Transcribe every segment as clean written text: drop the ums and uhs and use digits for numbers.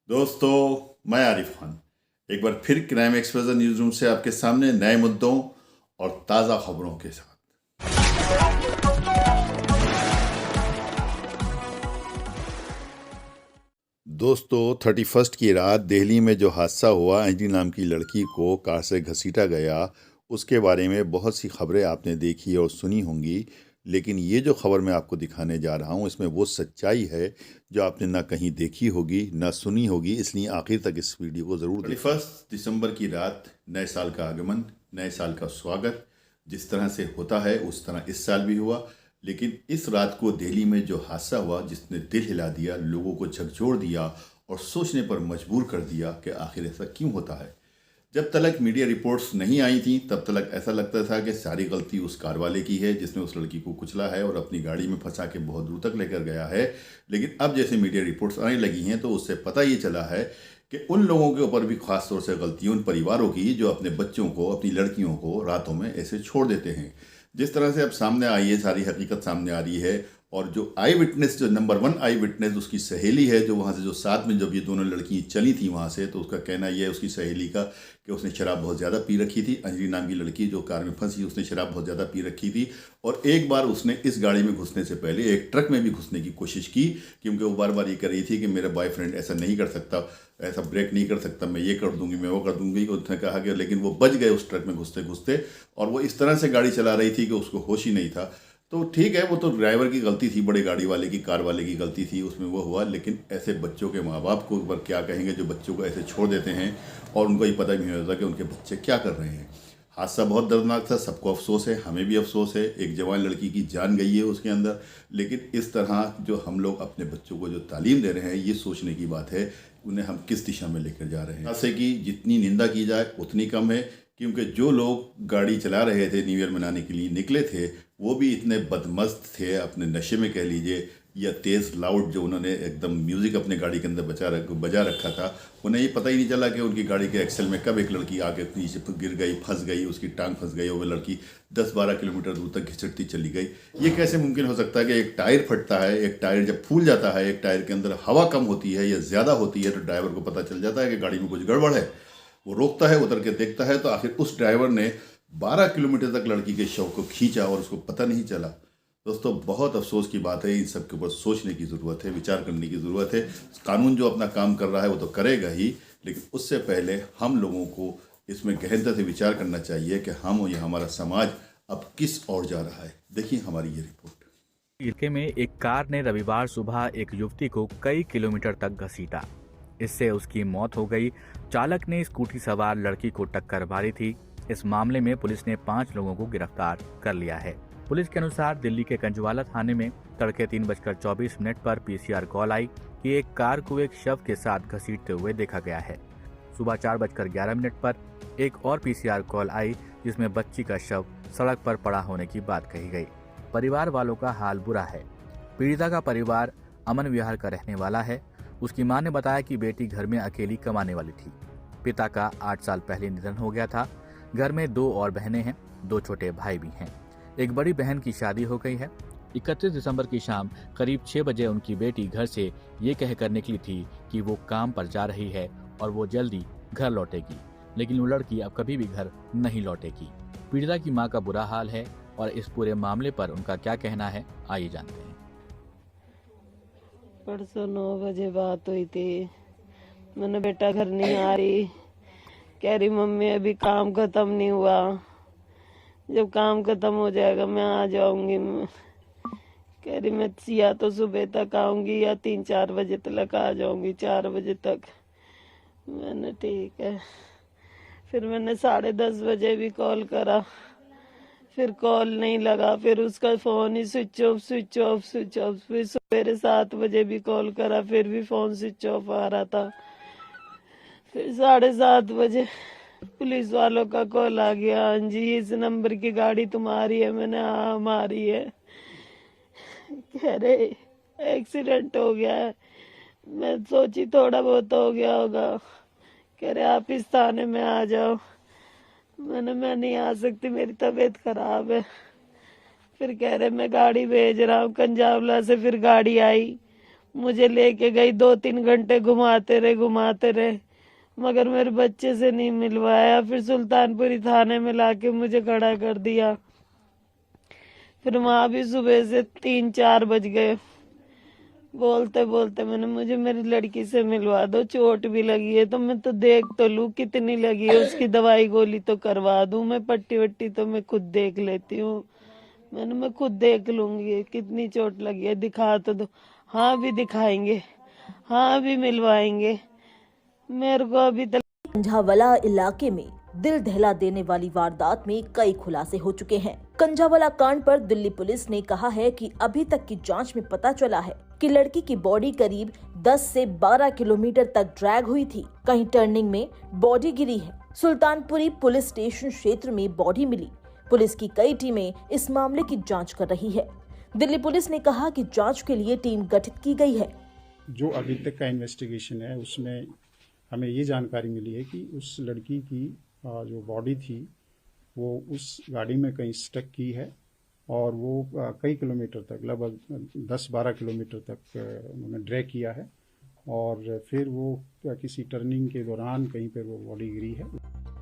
दोस्तों, मैं आरिफ खान एक बार फिर क्राइम एक्सप्रेस न्यूज रूम से आपके सामने नए मुद्दों और ताज़ा खबरों के साथ। दोस्तों, 31 की रात दिल्ली में जो हादसा हुआ, अंजलि नाम की लड़की को कार से घसीटा गया, उसके बारे में बहुत सी खबरें आपने देखी और सुनी होंगी। लेकिन ये जो खबर मैं आपको दिखाने जा रहा हूँ, इसमें वो सच्चाई है जो आपने ना कहीं देखी होगी ना सुनी होगी। इसलिए आखिर तक इस वीडियो को ज़रूर देखें। 31 दिसंबर की रात, नए साल का आगमन, नए साल का स्वागत जिस तरह से होता है उस तरह इस साल भी हुआ। लेकिन इस रात को दिल्ली में जो हादसा हुआ, जिसने दिल हिला दिया, लोगों को झकझोर दिया और सोचने पर मजबूर कर दिया कि आखिर ऐसा क्यों होता है। जब तक मीडिया रिपोर्ट्स नहीं आई थी तब तक ऐसा लगता था कि सारी गलती उस कार वाले की है जिसने उस लड़की को कुचला है और अपनी गाड़ी में फंसा के बहुत दूर तक लेकर गया है। लेकिन अब जैसे मीडिया रिपोर्ट्स आने लगी हैं तो उससे पता ये चला है कि उन लोगों के ऊपर भी खास तौर से गलती उन परिवारों की जो अपने बच्चों को, अपनी लड़कियों को रातों में ऐसे छोड़ देते हैं। जिस तरह से अब सामने आई है, सारी हकीकत सामने आ रही है। और जो आई विटनेस, जो नंबर 1 आई विटनेस, उसकी सहेली है, जो वहाँ से जो साथ में जब ये दोनों लड़की चली थी वहाँ से, तो उसका कहना यह है उसकी सहेली का कि उसने शराब बहुत ज़्यादा पी रखी थी। अंजलि नाम की लड़की जो कार में फंसी, उसने शराब बहुत ज़्यादा पी रखी थी। और एक बार उसने इस गाड़ी में घुसने से पहले एक ट्रक में भी घुसने की कोशिश की, क्योंकि वो बार बार ये कर रही थी कि मेरा बॉयफ्रेंड ऐसा नहीं कर सकता, ऐसा ब्रेक नहीं कर सकता, मैं ये कर दूंगी, मैं वो कर दूंगी। उसने कहा कि, लेकिन वो बच गए उस ट्रक में घुसते घुसते। और वो इस तरह से गाड़ी चला रही थी कि उसको होश ही नहीं था। तो ठीक है, वो तो ड्राइवर की गलती थी, बड़े गाड़ी वाले की, कार वाले की गलती थी, उसमें वो हुआ। लेकिन ऐसे बच्चों के माँ बाप को एक बार क्या कहेंगे जो बच्चों को ऐसे छोड़ देते हैं और उनको ये पता भी नहीं होता कि उनके बच्चे क्या कर रहे हैं। हादसा बहुत दर्दनाक था, सबको अफसोस है, हमें भी अफसोस है। एक जवान लड़की की जान गई है उसके अंदर। लेकिन इस तरह जो हम लोग अपने बच्चों को जो तालीम दे रहे हैं, ये सोचने की बात है उन्हें हम किस दिशा में लेकर जा रहे हैं। ऐसे कि जितनी निंदा की जाए उतनी कम है, क्योंकि जो लोग गाड़ी चला रहे थे, न्यू ईयर मनाने के लिए निकले थे, वो भी इतने बदमस्त थे, अपने नशे में कह लीजिए, या तेज़ लाउड जो उन्होंने एकदम म्यूज़िक अपने गाड़ी के अंदर बजा रखा था। उन्हें ये पता ही नहीं चला कि उनकी गाड़ी के एक्सेल में कब एक लड़की आके नीचे गिर गई, फंस गई, उसकी टांग फंस गई और वो लड़की 10-12 किलोमीटर दूर तक घिसटती चली गई। ये कैसे मुमकिन हो सकता है कि एक टायर फटता है, एक टायर जब फूल जाता है, एक टायर के अंदर हवा कम होती है या ज़्यादा होती है, तो ड्राइवर को पता चल जाता है कि गाड़ी में कुछ गड़बड़ है। वो रोकता है, उतर के देखता है, तो आखिर उस ड्राइवर ने 12 किलोमीटर तक लड़की के शव को खींचा और उसको पता नहीं चला। दोस्तों, बहुत अफसोस की बात है। इन सब के ऊपर सोचने की ज़रूरत है, विचार करने की ज़रूरत है। कानून जो अपना काम कर रहा है वो तो करेगा ही, लेकिन उससे पहले हम लोगों को इसमें गहनता से विचार करना चाहिए कि हम और ये हमारा समाज अब किस ओर जा रहा है। देखिए हमारी ये रिपोर्ट। इलाके में एक कार ने रविवार सुबह एक युवती को कई किलोमीटर तक घसीटा। इससे उसकी मौत हो गई। चालक ने स्कूटी सवार लड़की को टक्कर मारी थी। इस मामले में पुलिस ने 5 लोगों को गिरफ्तार कर लिया है। पुलिस के अनुसार दिल्ली के कंजुवाला थाने में तड़के 3:24 पर पीसीआर कॉल आई कि एक कार को एक शव के साथ घसीटते हुए देखा गया है। सुबह 4:11 पर एक और पीसीआर कॉल आई जिसमें बच्ची का शव सड़क पर पड़ा होने की बात कही गई। परिवार वालों का हाल बुरा है। पीड़िता का परिवार अमन विहार का रहने वाला है। उसकी मां ने बताया कि बेटी घर में अकेली कमाने वाली थी। पिता का 8 साल पहले निधन हो गया था। घर में 2 और बहनें हैं, 2 छोटे भाई भी हैं। एक बड़ी बहन की शादी हो गई है। 31 दिसंबर की शाम करीब 6 बजे उनकी बेटी घर से ये कहकर निकली थी कि वो काम पर जा रही है और वो जल्दी घर लौटेगी, लेकिन वो लड़की अब कभी भी घर नहीं लौटेगी। पीड़िता की मां का बुरा हाल है और इस पूरे मामले पर उनका क्या कहना है, आइए जानते हैं। परसों 9 बजे बात हुई थी। मैंने बेटा घर नहीं आ रही, कह रही मम्मी अभी काम खत्म नहीं हुआ, जब काम खत्म हो जाएगा मैं आ जाऊंगी। कह रही मैं या तो सुबह तक आऊंगी या 3-4 बजे तक आ जाऊंगी, 4 बजे तक। मैंने ठीक है। फिर मैंने 10:30 बजे भी कॉल करा, फिर कॉल नहीं लगा, फिर उसका फोन ही switch off switch off switch off. फिर सवेरे 7 बजे भी कॉल करा, फिर भी फोन स्विच ऑफ आ रहा था। फिर 7:30 बजे पुलिस वालों का कॉल आ गया, हाँ जी इस नंबर की गाड़ी तुम्हारी है। मैंने हाँ हमारी है। कह रहे एक्सीडेंट हो गया है। मैं सोची थोड़ा बहुत हो गया होगा। कह रहे आप इस थाने में आ जाओ। मैं नहीं आ सकती, मेरी तबीयत खराब है। फिर कह रहे मैं गाड़ी भेज रहा हूँ कंजावला से। फिर गाड़ी आई, मुझे लेके गई, 2-3 घंटे घुमाते रहे, मगर मेरे बच्चे से नहीं मिलवाया। फिर सुल्तानपुरी थाने में लाके मुझे खड़ा कर दिया। फिर वहां भी सुबह से 3-4 बज गए। बोलते बोलते मैंने, मुझे मेरी लड़की से मिलवा दो, चोट भी लगी है तो मैं तो देख तो लूं कितनी लगी है, उसकी दवाई गोली तो करवा दूं, मैं पट्टी वट्टी तो मैं खुद देख लेती हूँ। मैं खुद देख लूंगी कितनी चोट लगी है, दिखा तो दो। हाँ भी दिखाएंगे, हाँ भी मिलवाएंगे। मेरे को अभी तक कंझावला इलाके में दिल दहला देने वाली वारदात में कई खुलासे हो चुके हैं। कंझावला कांड पर दिल्ली पुलिस ने कहा है कि अभी तक की जांच में पता चला है कि लड़की की बॉडी करीब 10 से 12 किलोमीटर तक ड्रैग हुई थी। कहीं टर्निंग में बॉडी गिरी है। सुल्तानपुरी पुलिस स्टेशन क्षेत्र में बॉडी मिली। पुलिस की कई टीमें इस मामले की जाँच कर रही है। दिल्ली पुलिस ने कहा कि जाँच के लिए टीम गठित की गई है। जो अभी तक का इन्वेस्टिगेशन है उसमें हमें ये जानकारी मिली है कि उस लड़की की जो बॉडी थी वो उस गाड़ी में कहीं स्टक की है और वो कई किलोमीटर तक, लगभग 10-12 किलोमीटर तक उन्होंने ड्रैग किया है और फिर वो किसी टर्निंग के दौरान कहीं पर वो बॉडी गिरी है।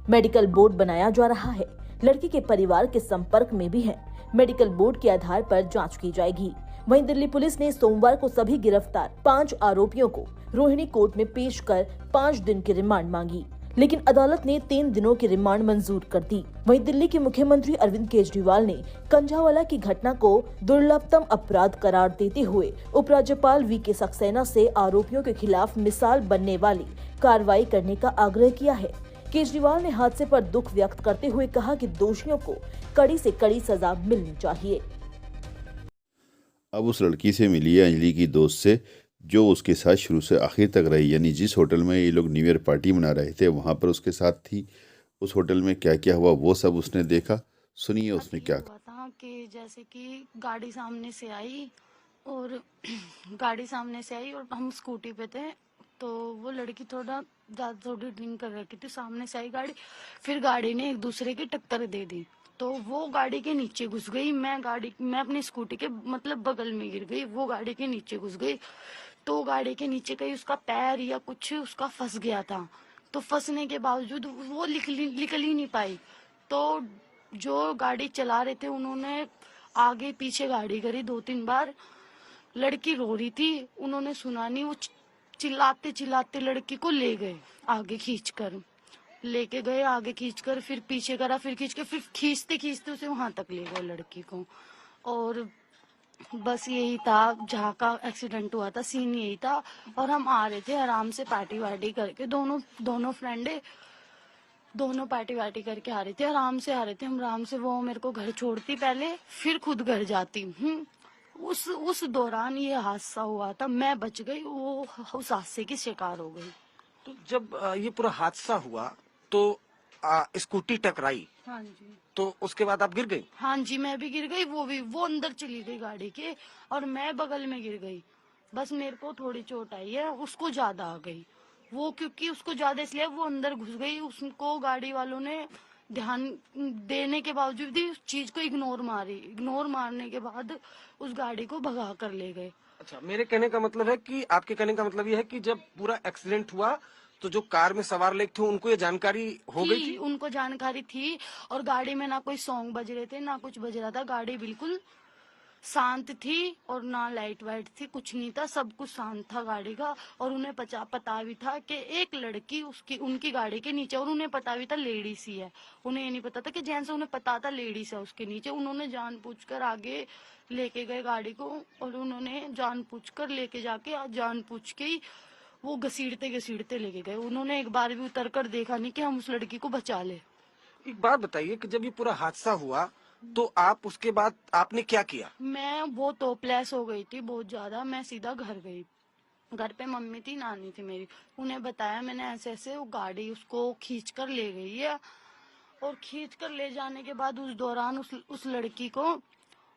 मेडिकल बोर्ड बनाया जा रहा है। लड़की के परिवार के संपर्क में भी है। मेडिकल बोर्ड के आधार पर जांच की जाएगी। वहीं दिल्ली पुलिस ने सोमवार को सभी गिरफ्तार 5 आरोपियों को रोहिणी कोर्ट में पेश कर 5 दिन की रिमांड मांगी, लेकिन अदालत ने 3 दिनों की रिमांड मंजूर कर दी। वहीं दिल्ली के मुख्यमंत्री अरविंद केजरीवाल ने कंझावला की घटना को दुर्लभतम अपराध करार देते हुए उपराज्यपाल वी.के. सक्सेना से आरोपियों के खिलाफ मिसाल बनने वाली कार्रवाई करने का आग्रह किया है। केजरीवाल ने हादसे पर दुख व्यक्त करते हुए कहा कि दोषियों को कड़ी से कड़ी सजा मिलनी चाहिए। अब उस लड़की से मिली है, अंजलि की दोस्त से, जो उसके साथ शुरू से आखिर तक रही। यानी जिस होटल में ये लोग न्यू ईयर पार्टी मना रहे थे वहाँ पर उसके साथ थी। उस होटल में क्या क्या हुआ वो सब उसने देखा। सुनिए उसने क्या कहा। हुआ था कि जैसे कि गाड़ी सामने से आई और गाड़ी सामने से आई और हम स्कूटी पे थे, तो वो लड़की थोड़ी ड्रिंक कर रखी थी। सामने से आई गाड़ी, फिर गाड़ी ने एक दूसरे की टक्कर दे दी, तो वो गाड़ी के नीचे घुस गई। मैं अपनी स्कूटी के मतलब बगल में गिर गई, वो गाड़ी के नीचे घुस गई। तो गाड़ी के नीचे कहीं उसका पैर या कुछ उसका फंस गया था, तो फंसने के बावजूद वो निकल ही नहीं पाई। तो जो गाड़ी चला रहे थे उन्होंने आगे पीछे गाड़ी करी 2-3 बार। लड़की रो रही थी, उन्होंने सुना नहीं, वो चिल्लाते चिल्लाते लड़की को ले गए, आगे लेके गए, आगे खींचकर फिर पीछे करा, फिर खींच के फिर खींचते खींचते उसे वहां तक ले गए लड़की को। और बस यही था जहाँ का एक्सीडेंट हुआ था, सीन यही था। और हम आ रहे थे आराम से पार्टी वार्टी करके, दोनों फ्रेंडे दोनों पार्टी वार्टी करके आ रहे थे, आराम से आ रहे थे हम आराम से। वो मेरे को घर छोड़ती पहले, फिर खुद घर जाती। उस दौरान ये हादसा हुआ था। मैं बच गई, वो उस हादसे की शिकार हो गई। तो जब ये पूरा हादसा हुआ तो स्कूटी टकराई। हाँ जी। तो उसके बाद आप गिर गई? हाँ जी, मैं भी गिर गई, वो अंदर चली गई गाड़ी के और मैं बगल में गिर गई। बस मेरे को थोड़ी चोट आई है, उसको ज्यादा आ गई। वो क्योंकि उसको ज्यादा इसलिए वो अंदर घुस गई, उसको गाड़ी वालों ने ध्यान देने के बावजूद भी उस चीज को इग्नोर मारने के बाद उस गाड़ी को भगा कर ले गए। अच्छा, मेरे कहने का मतलब है कि आपके कहने का मतलब ये है कि जब पूरा एक्सीडेंट हुआ तो जो कार में सवार लोग थे उनको ये जानकारी हो गई थी? उनको जानकारी थी और गाड़ी में ना कोई सॉन्ग बज रहे थे ना कुछ बज रहा था। गाड़ी बिल्कुल शांत थी और ना लाइट वाइट थी, कुछ नहीं था, सब कुछ शांत था गाड़ी का। और उन्हें पता भी था कि एक लड़की उनकी गाड़ी के नीचे, और उन्हें पता भी था लेडीज ही है। उन्हें ये नहीं पता था कि जेंट्स, उन्हें पता था लेडीज है उसके नीचे। उन्होंने जानबूझकर आगे लेके गए गाड़ी को और उन्होंने जानबूझकर लेके जाके जानबूझ के ही वो घसीटते लेके गए। उन्होंने एक बार भी उतर कर देखा नहीं कि हम उस लड़की को बचा ले। एक बात बताइए कि जब ये पूरा हादसा हुआ तो आप उसके बाद आपने क्या किया? मैं बहुत होपलेस हो गई थी, बहुत ज्यादा। मैं सीधा घर गई। घर पे मम्मी थी, नानी थी मेरी। उन्हें बताया मैंने, ऐसे वो गाड़ी उसको खींच कर ले गई है। और खींच कर ले जाने के बाद उस दौरान उस लड़की को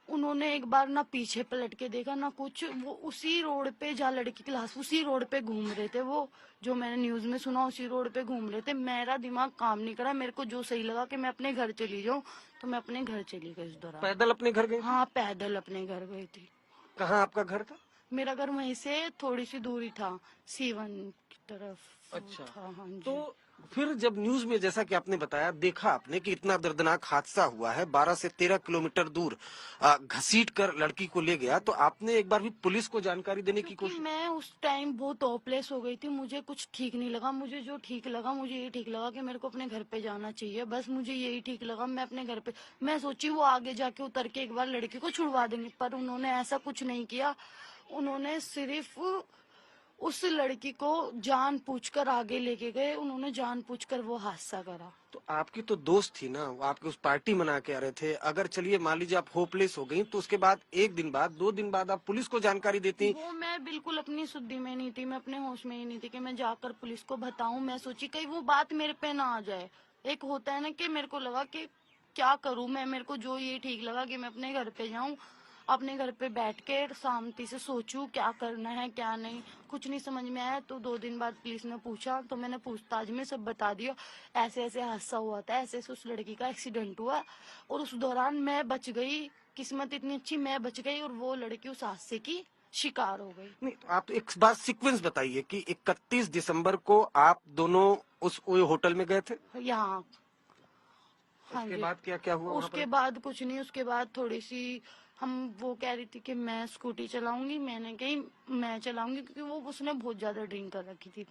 उन्होंने एक बार ना पीछे पलट के देखा ना कुछ। वो उसी रोड पे जहाँ लड़की क्लास, उसी रोड पे घूम रहे थे। वो जो मैंने न्यूज में सुना, उसी रोड पे घूम रहे थे। मेरा दिमाग काम नहीं करा, मेरे को जो सही लगा कि मैं अपने घर चली जाऊं, तो मैं अपने घर चली गई। इस दौरान पैदल अपने घर गई? हाँ, पैदल अपने घर गई थी। कहाँ आपका घर था? मेरा घर वहीं से थोड़ी सी दूरी था, C1 की तरफ अच्छा। था। हाँ जी। तो फिर जब न्यूज में जैसा कि आपने बताया, देखा आपने कि इतना दर्दनाक हादसा हुआ है, 12 से 13 किलोमीटर दूर घसीट कर लड़की को ले गया, तो आपने एक बार भी पुलिस को जानकारी देने की क्योंकि कोशिश? मैं उस टाइम बहुत होपलेस हो गई थी, मुझे कुछ ठीक नहीं लगा। मुझे जो ठीक लगा, मुझे ये ठीक लगा कि मेरे को अपने घर पे जाना चाहिए, बस मुझे यही ठीक लगा। मैं अपने घर पे, मैं सोची वो आगे जाके उतर के एक बार लड़की को छुड़वा देंगे, पर उन्होंने ऐसा कुछ नहीं किया। उन्होंने सिर्फ उस लड़की को जानबूझकर आगे लेके गए, उन्होंने जानबूझकर वो हादसा करा। तो आपकी तो दोस्त थी ना, वो आपकी उस पार्टी मना के आ रहे थे। अगर चलिए मान लीजिए आप होपलेस हो गई, तो उसके बाद 1 दिन बाद 2 दिन बाद आप पुलिस को जानकारी देती। वो मैं बिल्कुल अपनी शुद्धि में नहीं थी, मैं अपने होश में ही नहीं थी कि मैं जाकर पुलिस को बताऊं। मैं सोची कहीं वो बात मेरे पे ना आ जाए। एक होता है ना कि मेरे को लगा कि क्या करूं मैं, मेरे को जो ये ठीक लगा कि मैं अपने घर पे जाऊं, अपने घर पे बैठ के शांति से सोचूं क्या करना है क्या नहीं। कुछ नहीं समझ में आया, तो 2 दिन बाद पुलिस ने पूछा, तो मैंने पूछताछ में सब बता दिया। ऐसे ऐसे हादसा हुआ था, ऐसे ऐसे उस लड़की का एक्सीडेंट हुआ, और उस दौरान मैं बच गई। किस्मत इतनी अच्छी, मैं बच गई और वो लड़की उस हादसे की शिकार हो गई। नहीं, तो आप एक बात सीक्वेंस बताइए कि 31 दिसंबर को आप दोनों उस होटल में गए थे। यहाँ। हाँ उसके जी। बाद क्या क्या हुआ वहाँ उसके पर? बाद कुछ नहीं, उसके बाद थोड़ी सी हम, वो कह रही थी कि मैं स्कूटी चलाऊंगी, मैंने कही मैं चलाऊंगी, क्योंकि वो उसने बहुत ज्यादा ड्रिंक कर रखी थी।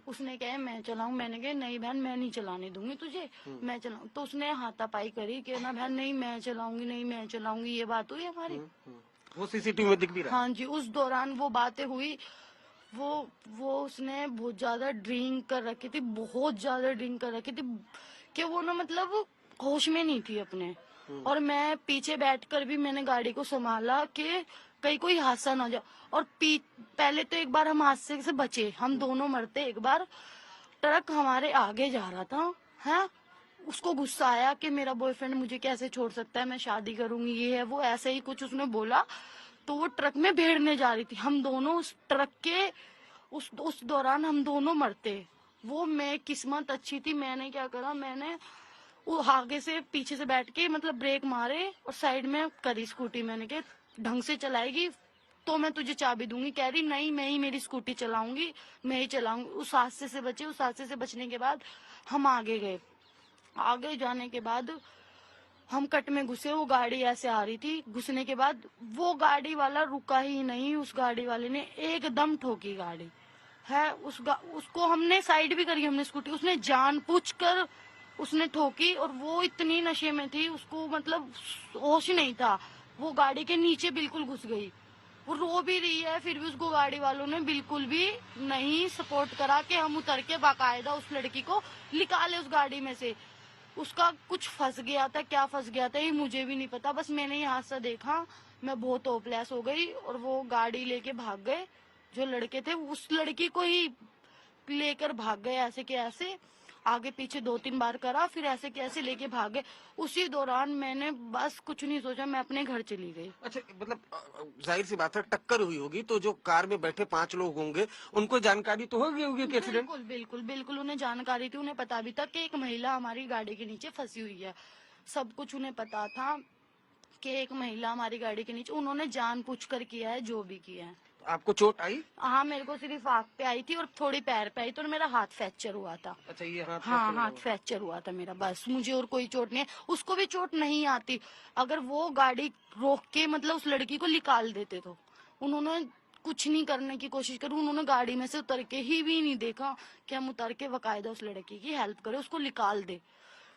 उसने कहा मैं चलाऊं, मैंने कहा नहीं बहन मैं नहीं चलाने दूंगी तुझे, मैं चलाऊं। तो उसने हाथापाई करी कि ना बहन नहीं मैं चलाऊंगी, नहीं मैं चलाऊंगी, ये बात हुई हमारी। वो सीसीटीवी में दिख भी रहा है। हाँ जी, उस दौरान वो बातें हुई। वो वो उसने बहुत ज्यादा ड्रिंक कर रखी थी, बहुत ज्यादा ड्रिंक कर रखी थी, कि वो ना मतलब होश में नहीं थी अपने। और मैं पीछे बैठकर भी मैंने गाड़ी को संभाला कि कहीं कोई हादसा ना हो जाए। और पहले तो एक बार हम हादसे से बचे, हम दोनों मरते। एक बार ट्रक हमारे आगे जा रहा था, है, उसको गुस्सा आया कि मेरा बॉयफ्रेंड मुझे कैसे छोड़ सकता है, मैं शादी करूंगी, ये है वो, ऐसे ही कुछ उसने बोला। तो वो ट्रक में भेड़ने जा रही थी, हम दोनों उस ट्रक के उस दौरान हम दोनों मरते। वो, मैं किस्मत अच्छी थी, मैंने क्या करा, मैंने वो आगे से पीछे से बैठ के मतलब ब्रेक मारे और साइड में करी स्कूटी। मैंने कहा ढंग से चलाएगी तो मैं तुझे चाबी दूंगी। कह रही नहीं, मैं ही मेरी स्कूटी चलाऊंगी, मैं ही चलाऊंगी। उस हादसे से बचे। उस हादसे से बचने के बाद हम आगे गए। आगे जाने के बाद हम कट में घुसे, वो गाड़ी ऐसे आ रही थी। घुसने के बाद वो गाड़ी वाला रुका ही नहीं, उस गाड़ी वाले ने एकदम ठोकी गाड़ी, है। उसको हमने साइड भी करी, हमने स्कूटी, उसने जानबूझकर उसने ठोकी। और वो इतनी नशे में थी, उसको मतलब होश ही नहीं था। वो गाड़ी के नीचे बिल्कुल घुस गई। वो रो भी रही है, फिर भी उसको गाड़ी वालों ने बिल्कुल भी नहीं सपोर्ट करा कि हम उतर के बाकायदा उस लड़की को निकाले उस गाड़ी में से। उसका कुछ फंस गया था, क्या फंस गया था ये मुझे भी नहीं पता, बस मैंने ये हादसा देखा, मैं बहुत होपलेस हो गई। और वो गाड़ी लेके भाग गए, जो लड़के थे उस लड़की को ही लेकर भाग गए, ऐसे के ऐसे आगे पीछे 2-3 बार करा, फिर ऐसे के ऐसे लेके भाग गए। उसी दौरान मैंने बस कुछ नहीं सोचा, मैं अपने घर चली गई। अच्छा, मतलब जाहिर सी बात है, टक्कर हुई होगी तो जो कार में बैठे 5 लोग होंगे, उनको जानकारी तो होगी होगी कि एक्सीडेंट। बिल्कुल बिल्कुल बिल्कुल, उन्हें जानकारी थी, उन्हें पता भी था कि एक महिला हमारी गाड़ी के नीचे फंसी हुई है। सब कुछ उन्हें पता था कि एक महिला हमारी गाड़ी के नीचे, उन्होंने जानबूझकर किया है जो भी किया है। आपको चोट आई? हाँ, मेरे को सिर्फ आँख पे आई थी और थोड़ी पैर पे आई थी, और मेरा हाथ फ्रैक्चर हुआ था। अच्छा, ये हाथ हाँ, फ्रैक्चर हाथ हुआ। फ्रैक्चर हुआ था मेरा, बस। मुझे और कोई चोट नहीं है। उसको भी चोट नहीं आती। अगर वो गाड़ी रोक के मतलब उस लड़की को निकाल देते, तो उन्होंने कुछ नहीं करने की कोशिश करी। उन्होंने गाड़ी में से उतर के ही भी नहीं देखा कि हम उतर के बाकायदा उस लड़की की हेल्प करें, उसको निकाल दे।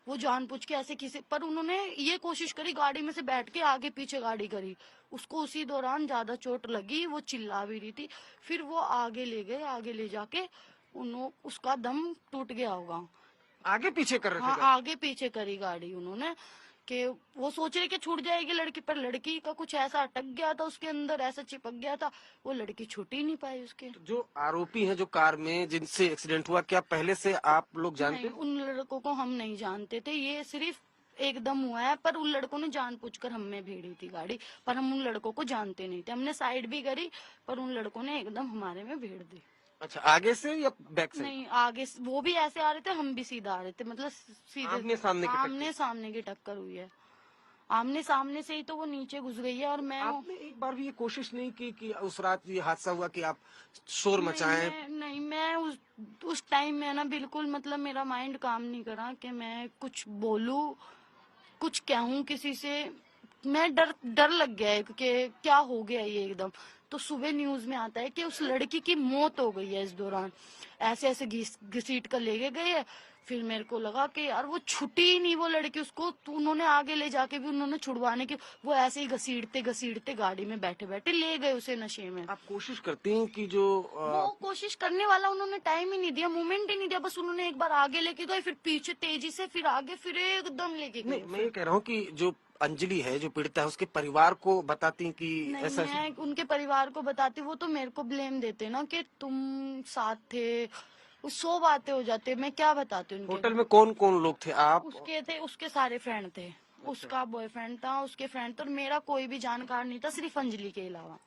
वो जानबूझ के ऐसे किसी पर उन्होंने ये कोशिश करी, गाड़ी में से बैठ के आगे पीछे गाड़ी करी। उसको उसी दौरान ज्यादा चोट लगी, वो चिल्ला भी रही थी। फिर वो आगे ले गए, आगे ले जाके उसका दम टूट गया होगा। आगे पीछे कर रहे हाँ, थे? आगे पीछे करी गाड़ी उन्होंने कि वो सोच रहे कि छूट जाएगी लड़की, पर लड़की का कुछ ऐसा अटक गया था उसके अंदर, ऐसा चिपक गया था, वो लड़की छूट ही नहीं पाई उसके। जो आरोपी हैं जो कार में जिनसे एक्सीडेंट हुआ, क्या पहले से आप लोग जानते? नहीं, उन लड़कों को हम नहीं जानते थे, ये सिर्फ एकदम हुआ है। पर उन लड़कों ने जानबूझकर हम में भेड़ी थी गाड़ी, पर हम उन लड़कों को जानते नहीं थे। हमने साइड भी करी, पर उन लड़कों ने एकदम हमारे में भेड़ दी। अच्छा, आगे से या बैक से? नहीं, आगे वो भी ऐसे आ रहे थे, हम भी सीधा आ रहे थे, मतलब सीधे आमने सामने की टक्कर। आमने सामने की टक्कर हुई है। आमने सामने से ही तो वो नीचे घुस गई है और मैं आपने एक बार भी ये कोशिश नहीं की कि उस रात ये हादसा हुआ कि आप शोर मचाएं? नहीं, मैं उस टाइम में ना बिल्कुल मतलब मेरा माइंड काम नहीं करा कि मैं कुछ बोलूं, कुछ कहूं किसी से। मैं डर लग गया है कि क्या हो गया ये एकदम। तो सुबह न्यूज में आता है कि उस लड़की की मौत हो गई है इस दौरान, ऐसे ऐसे घसीट कर ले गए हैं। फिर मेरे को लगा कि यार वो छुट्टी ही नहीं वो लड़की, उसको तो उन्होंने आगे ले जाके भी उन्होंने छुड़वाने की, वो ऐसे ही घसीटते घसीटते गाड़ी में बैठे बैठे ले गए उसे नशे में। आप कोशिश करती हैं कि जो वो कोशिश करने वाला उन्होंने टाइम ही नहीं दिया, मोमेंट ही नहीं दिया, बस उन्होंने एक बार आगे लेके गए, फिर पीछे तेजी से, फिर आगे, फिर एकदम लेके गए। नहीं, मैं ये कह रहा हूँ कि जो अंजलि है, जो पीड़िता है, उसके परिवार को बताती कि नहीं, ऐसा मैं उनके परिवार को बताती, वो तो मेरे को ब्लेम देते ना कि तुम साथ थे, 100 बातें हो जाती। मैं क्या बताती उनके। होटल में कौन कौन लोग थे? आप? उसके सारे फ्रेंड थे। उसका बॉयफ्रेंड था, उसके फ्रेंड, तो मेरा कोई भी जानकार नहीं था सिर्फ अंजलि के अलावा।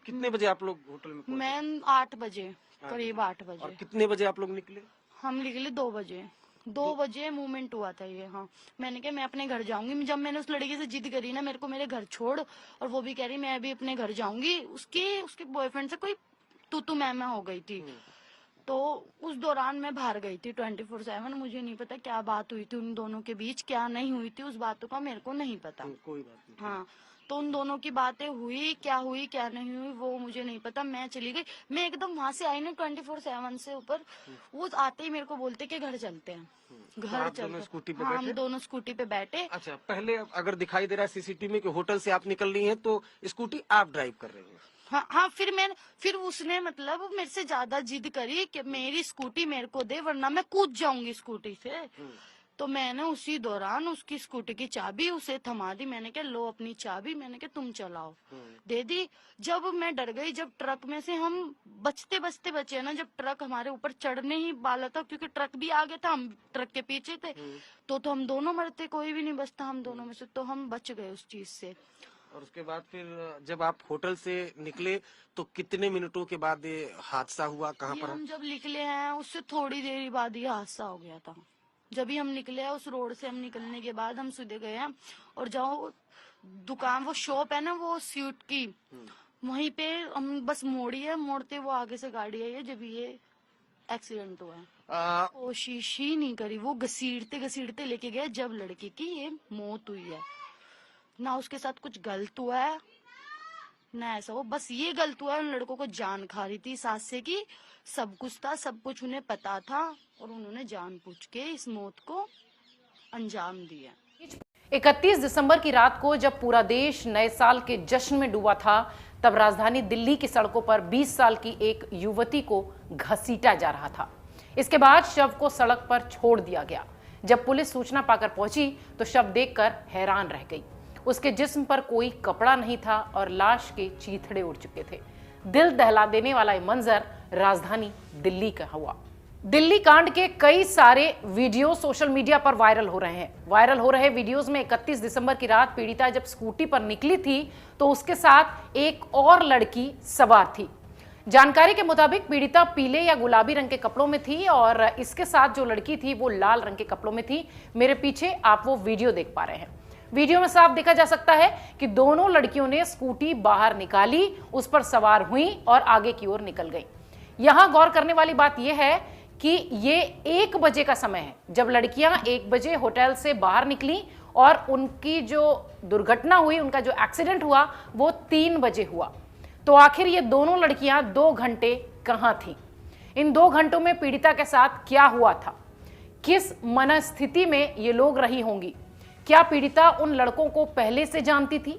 कितने बजे आप लोग होटल में पहुंचे? मैं 8 बजे, करीब 8 और बजे। कितने बजे आप लोग निकले? हम निकले 2 बजे। 2 बजे मूवमेंट हुआ था ये। हाँ, मैंने कहा मैं अपने घर जाऊंगी। जब मैंने उस लड़की से जिद करी ना, मेरे को मेरे घर छोड़, और वो भी कह रही मैं भी अपने घर जाऊंगी, उसके बॉयफ्रेंड से कोई तू मैं हो गई थी। तो उस दौरान मैं बाहर गई थी 24/7। मुझे नहीं पता क्या बात हुई थी उन दोनों के बीच, क्या नहीं हुई थी, उस बातों का मेरे को नहीं पता। कोई बात नहीं। हाँ, तो उन दोनों की बातें हुई क्या नहीं हुई वो मुझे नहीं पता। मैं चली गई, मैं एकदम वहां से आई ना 24/7 से ऊपर, वो आते ही मेरे को बोलते कि घर चलते हैं, घर चलते। स्कूटी पे हाँ, बैठे? हम दोनों स्कूटी पे बैठे। अच्छा, पहले अगर दिखाई दे रहा है सीसीटीवी में कि होटल से आप निकल रही हैं, तो स्कूटी आप ड्राइव कर रही हैं? हाँ, फिर उसने मतलब मेरे से ज्यादा जिद करी कि मेरी स्कूटी मेरे को दे वरना मैं कूद जाऊंगी स्कूटी से। तो मैंने उसी दौरान उसकी स्कूटी की चाबी उसे थमा दी। मैंने कहा लो अपनी चाबी, मैंने कहा तुम चलाओ, दे दी। जब मैं डर गई, जब ट्रक में से हम बचते बचे ना, जब ट्रक हमारे ऊपर चढ़ने ही वाला था, क्योंकि ट्रक भी आगे था, हम ट्रक के पीछे थे, तो हम दोनों मरते, कोई भी नहीं बचता हम दोनों में से। तो हम बच गए उस चीज से। और उसके बाद फिर जब आप होटल से निकले तो कितने मिनटों के बाद ये हादसा हुआ? कहाँ पर? हम जब निकले हैं उससे थोड़ी देर बाद ये हादसा हो गया था। जब ही हम निकले हैं उस रोड से, हम निकलने के बाद हम सीधे गए हैं, और जहाँ दुकान, वो शॉप है ना वो स्वीट की, वहीं पे हम बस मोड़ी है, मोड़ते वो आगे से गाड़ी आई है, जब ये एक्सीडेंट हुआ है। कोशिश ही नहीं करी, वो घसीटते लेके गए, जब लड़की की ये मौत हुई है। ना उसके साथ कुछ गलत हुआ है ना ऐसा हो, बस ये गलत हुआ है, उन लड़कों को जान खा रही थी सास से की, सब कुछ था, सब कुछ उन्हें पता था, और उन्होंने जानबूझ के इस मौत को अंजाम दिया। 31 दिसंबर की रात को जब पूरा देश नए साल के जश्न में डूबा था, तब राजधानी दिल्ली की सड़कों पर 20 साल की एक युवती को घसीटा जा रहा था। इसके बाद शव को सड़क पर छोड़ दिया गया। जब पुलिस सूचना पाकर पहुंची तो शव देखकर हैरान रह गई। उसके जिस्म पर कोई कपड़ा नहीं था और लाश के चीथड़े उड़ चुके थे। दिल दहला देने वाला ये मंजर राजधानी दिल्ली का हुआ। दिल्ली कांड के कई सारे वीडियो सोशल मीडिया पर वायरल हो रहे हैं। वायरल हो रहे वीडियोस में 31 दिसंबर की रात पीड़िता जब स्कूटी पर निकली थी तो उसके साथ एक और लड़की सवार थी। जानकारी के मुताबिक पीड़िता पीले या गुलाबी रंग के कपड़ों में थी और इसके साथ जो लड़की थी वो लाल रंग के कपड़ों में थी। मेरे पीछे आप वो वीडियो देख पा रहे हैं। वीडियो में साफ देखा जा सकता है कि दोनों लड़कियों ने स्कूटी बाहर निकाली, उस पर सवार हुई और आगे की ओर निकल गई। यहां गौर करने वाली बात यह है कि ये 1 बजे का समय है जब लड़कियां 1 बजे होटल से बाहर निकली और उनकी जो दुर्घटना हुई, उनका जो एक्सीडेंट हुआ वो 3 बजे हुआ। तो आखिर ये दोनों लड़कियां 2 घंटे कहां थीं? इन 2 घंटों में पीड़िता के साथ क्या हुआ था? किस मनस्थिति में ये लोग रही होंगी? क्या पीड़िता उन लड़कों को पहले से जानती थी?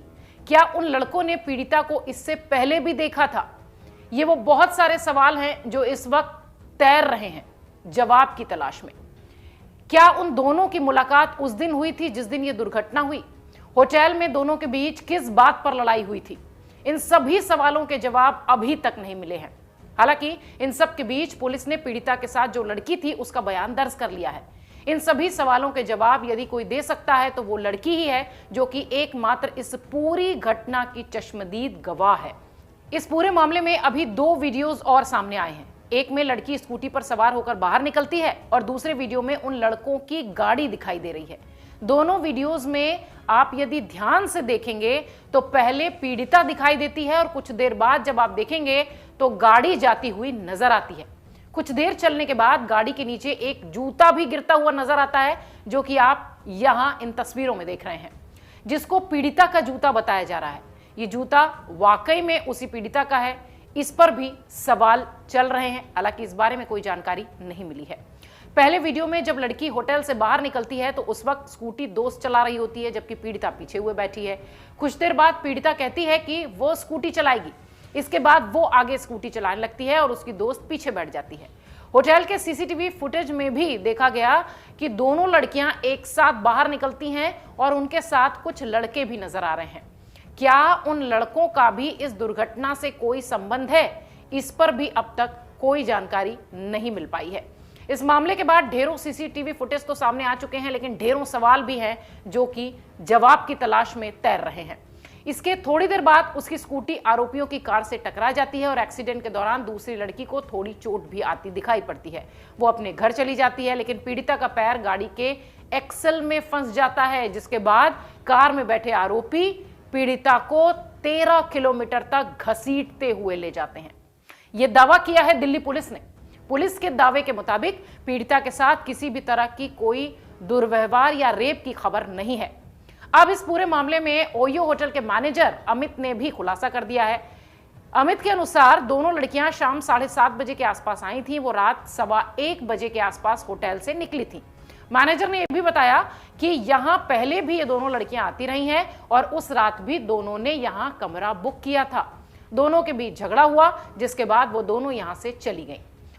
क्या उन लड़कों ने पीड़िता को इससे पहले भी देखा था? ये वो बहुत सारे सवाल हैं जो इस वक्त तैर रहे हैं जवाब की तलाश में। क्या उन दोनों की मुलाकात उस दिन हुई थी जिस दिन ये दुर्घटना हुई? होटल में दोनों के बीच किस बात पर लड़ाई हुई थी? इन सभी सवालों के जवाब अभी तक नहीं मिले हैं। हालांकि इन सब के बीच पुलिस ने पीड़िता के साथ जो लड़की थी उसका बयान दर्ज कर लिया है। इन सभी सवालों के जवाब यदि कोई दे सकता है तो वो लड़की ही है, जो कि एकमात्र इस पूरी घटना की चश्मदीद गवाह है। इस पूरे मामले में अभी 2 वीडियोस और सामने आए हैं। एक में लड़की स्कूटी पर सवार होकर बाहर निकलती है और दूसरे वीडियो में उन लड़कों की गाड़ी दिखाई दे रही है। दोनों वीडियोस में आप यदि ध्यान से देखेंगे तो पहले पीड़िता दिखाई देती है और कुछ देर बाद जब आप देखेंगे तो गाड़ी जाती हुई नजर आती है। कुछ देर चलने के बाद गाड़ी के नीचे एक जूता भी गिरता हुआ नजर आता है, जो कि आप यहां इन तस्वीरों में देख रहे हैं, जिसको पीड़िता का जूता बताया जा रहा है। ये जूता वाकई में उसी पीड़िता का है, इस पर भी सवाल चल रहे हैं। हालांकि इस बारे में कोई जानकारी नहीं मिली है। पहले वीडियो में जब लड़की होटल से बाहर निकलती है तो उस वक्त स्कूटी दोस्त चला रही होती है, जबकि पीड़िता पीछे हुए बैठी है। कुछ देर बाद पीड़िता कहती है कि वो स्कूटी चलाएगी। इसके बाद वो आगे स्कूटी चलाने लगती है और उसकी दोस्त पीछे बैठ जाती है। होटल के सीसीटीवी फुटेज में भी देखा गया कि दोनों लड़कियां एक साथ बाहर निकलती हैं और उनके साथ कुछ लड़के भी नजर आ रहे हैं। क्या उन लड़कों का भी इस दुर्घटना से कोई संबंध है? इस पर भी अब तक कोई जानकारी नहीं मिल पाई है। इस मामले के बाद ढेरों सीसीटीवी फुटेज तो सामने आ चुके हैं, लेकिन ढेरों सवाल भी हैं जो कि जवाब की तलाश में तैर रहे हैं। इसके थोड़ी देर बाद उसकी स्कूटी आरोपियों की कार से टकरा जाती है और एक्सीडेंट के दौरान दूसरी लड़की को थोड़ी चोट भी आती दिखाई पड़ती है। वो अपने घर चली जाती है, लेकिन पीड़िता का पैर गाड़ी के एक्सल में फंस जाता है, जिसके बाद कार में बैठे आरोपी पीड़िता को 13 किलोमीटर तक घसीटते हुए ले जाते हैं। यह दावा किया है दिल्ली पुलिस ने। पुलिस के दावे के मुताबिक पीड़िता के साथ किसी भी तरह की कोई दुर्व्यवहार या रेप की खबर नहीं है। अब इस पूरे मामले में ओयो होटल के मैनेजर अमित ने भी खुलासा कर दिया है। अमित के अनुसार दोनों लड़कियां शाम 7:30 बजे के आसपास आई थीं। वो रात 1:15 बजे के आसपास होटल से निकली थीं। मैनेजर ने यह भी बताया कि यहां पहले भी ये दोनों लड़कियां आती रही हैं और उस रात भी दोनों ने यहां कमरा बुक किया था। दोनों के बीच झगड़ा हुआ, जिसके बाद वो दोनों यहां से चली गईं।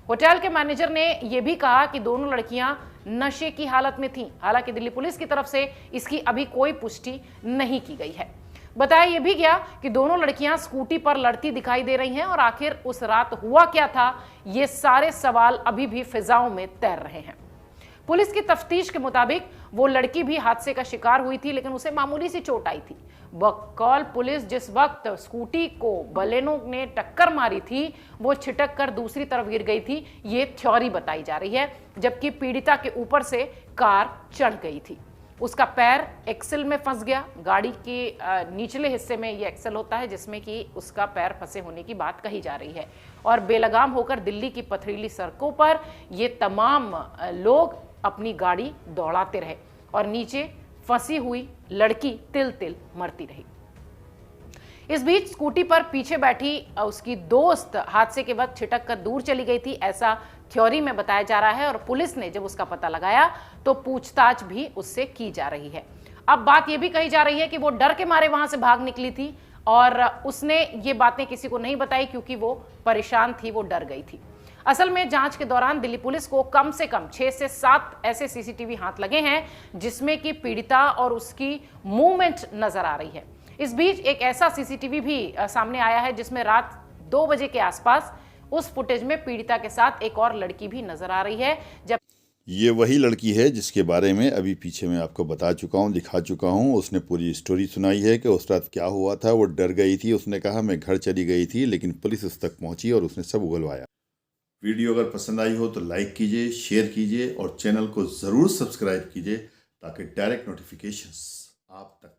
होटल के मैनेजर ने यह भी कहा कि दोनों लड़कियां नशे की हालत में थीं। हालांकि दिल्ली पुलिस की तरफ से इसकी अभी कोई पुष्टि नहीं की गई है। बताया यह भी गया कि दोनों लड़कियां स्कूटी पर लड़ती दिखाई दे रही हैं और आखिर उस रात हुआ क्या था, ये सारे सवाल अभी भी फिजाओं में तैर रहे हैं। पुलिस की तफ्तीश के मुताबिक वो लड़की भी हादसे का शिकार हुई थी, लेकिन उसे मामूली सी चोट आई थी। बकौल पुलिस जिस वक्त स्कूटी को बलेनो ने टक्कर मारी थी, वो छिटक कर दूसरी तरफ गिर गई थी, ये थ्योरी बताई जा रही है, जबकि पीड़िता के ऊपर से कार चढ़ गई थी। उसका पैर एक्सल में फंस गया। गाड़ी के निचले हिस्से में ये एक्सल होता है, जिसमें कि उसका पैर फंसे होने की बात कही जा रही है। और बेलगाम होकर दिल्ली की पथरीली सड़कों पर ये तमाम लोग अपनी गाड़ी दौड़ाते रहे और नीचे फंसी हुई लड़की तिल तिल मरती रही। इस बीच स्कूटी पर पीछे बैठी उसकी दोस्त हादसे के वक्त छिटक कर दूर चली गई थी, ऐसा थ्योरी में बताया जा रहा है। और पुलिस ने जब उसका पता लगाया तो पूछताछ भी उससे की जा रही है। अब बात यह भी कही जा रही है कि वो डर के मारे वहां से भाग निकली थी और उसने ये बातें किसी को नहीं बताई, क्योंकि वो परेशान थी, वो डर गई थी। असल में जांच के दौरान दिल्ली पुलिस को कम से कम 6 से 7 ऐसे सीसीटीवी हाथ लगे हैं, जिसमें कि पीड़िता और उसकी मूवमेंट नजर आ रही है। इस बीच एक ऐसा सीसीटीवी भी सामने आया है, जिसमें रात 2 बजे के आसपास उस फुटेज में पीड़िता के साथ एक और लड़की भी नजर आ रही है। जब ये वही लड़की है जिसके बारे में अभी पीछे मैं आपको बता चुका हूँ, दिखा चुका हूँ। उसने पूरी स्टोरी सुनाई है कि उस रात क्या हुआ था। वो डर गई थी, उसने कहा मैं घर चली गई थी, लेकिन पुलिस उस तक पहुंची और उसने सब उगलवाया। वीडियो अगर पसंद आई हो तो लाइक कीजिए, शेयर कीजिए और चैनल को ज़रूर सब्सक्राइब कीजिए, ताकि डायरेक्ट नोटिफिकेशंस आप तक